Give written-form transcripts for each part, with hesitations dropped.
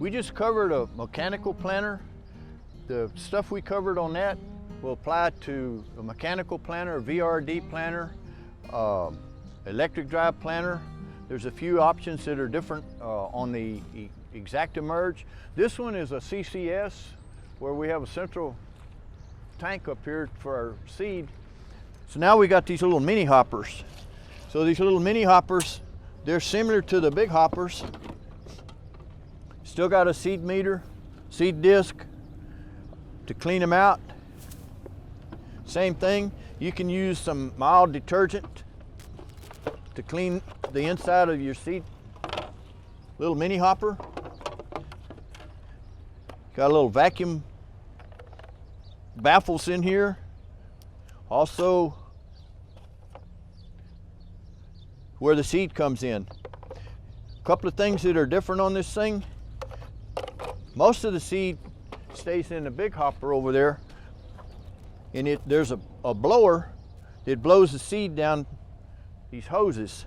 We just covered a mechanical planter. The stuff we covered on that will apply to a mechanical planter, a VRD planter, electric drive planter. There's a few options that are different on the ExactEmerge. This one is a CCS, where we have a central tank up here for our seed. So now we got these little mini hoppers. So these little mini hoppers, they're similar to the big hoppers. Still got a seed meter, seed disc to clean them out. Same thing, you can use some mild detergent to clean the inside of your seed. Little mini hopper. Got a little vacuum baffles in here. Also, where the seed comes in. A couple of things that are different on this thing. Most of the seed stays in the big hopper over there, and there's a blower that blows the seed down these hoses.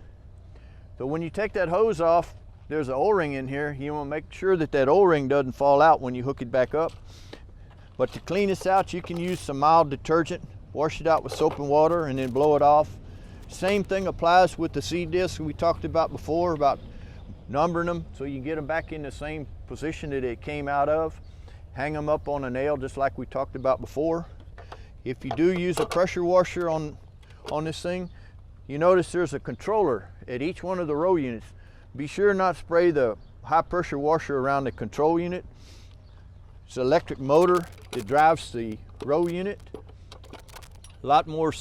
So when you take that hose off, there's an O-ring in here. You want to make sure that that O-ring doesn't fall out when you hook it back up. But to clean this out, you can use some mild detergent, wash it out with soap and water, and then blow it off. Same thing applies with the seed discs we talked about before, about numbering them so you can get them back in the same position that it came out of. Hang them up on a nail just like we talked about before. If you do use a pressure washer on this thing, you notice there's a controller at each one of the row units. Be sure not spray the high pressure washer around the control unit. It's an electric motor that drives the row unit. A lot more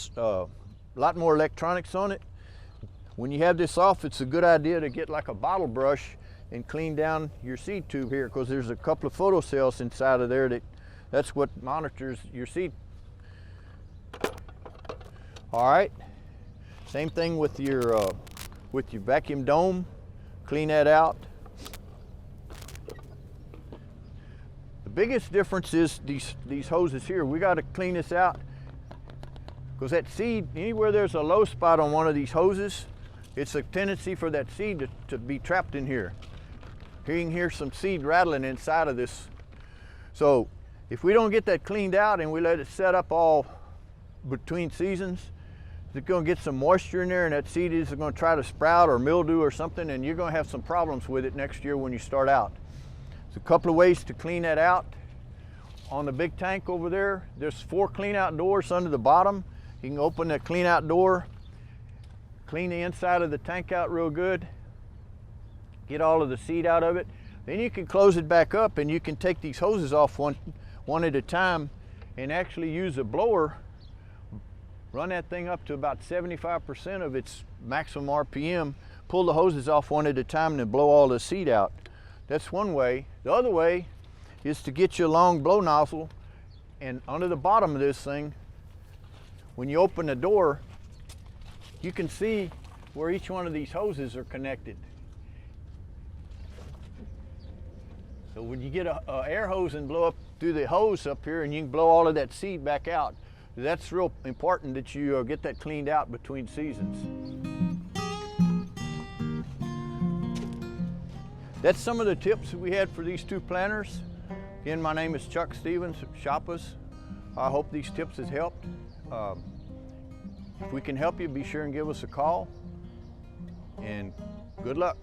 electronics on it. When you have this off, it's a good idea to get like a bottle brush and clean down your seed tube here, because there's a couple of photocells inside of there that's what monitors your seed. All right, same thing with your vacuum dome. Clean that out. The biggest difference is these hoses here. We got to clean this out, because that seed, anywhere there's a low spot on one of these hoses, it's a tendency for that seed to be trapped in here. Here you can hear some seed rattling inside of this. So if we don't get that cleaned out and we let it set up all between seasons, it's going to get some moisture in there, and that seed is going to try to sprout or mildew or something, and you're going to have some problems with it next year when you start out. There's a couple of ways to clean that out. On the big tank over there, there's 4 clean out doors under the bottom. You can open the clean out door, clean the inside of the tank out real good, get all of the seed out of it. Then you can close it back up, and you can take these hoses off one at a time and actually use a blower. Run that thing up to about 75% of its maximum RPM, pull the hoses off one at a time, and then blow all the seed out. That's one way. The other way is to get you a long blow nozzle, and under the bottom of this thing, when you open the door, you can see where each one of these hoses are connected. So when you get a air hose and blow up through the hose up here, and you can blow all of that seed back out. That's real important that you get that cleaned out between seasons. That's some of the tips that we had for these 2 planters. Again, my name is Chuck Stevens, shop us. I hope these tips has helped. If we can help you, be sure and give us a call, and good luck.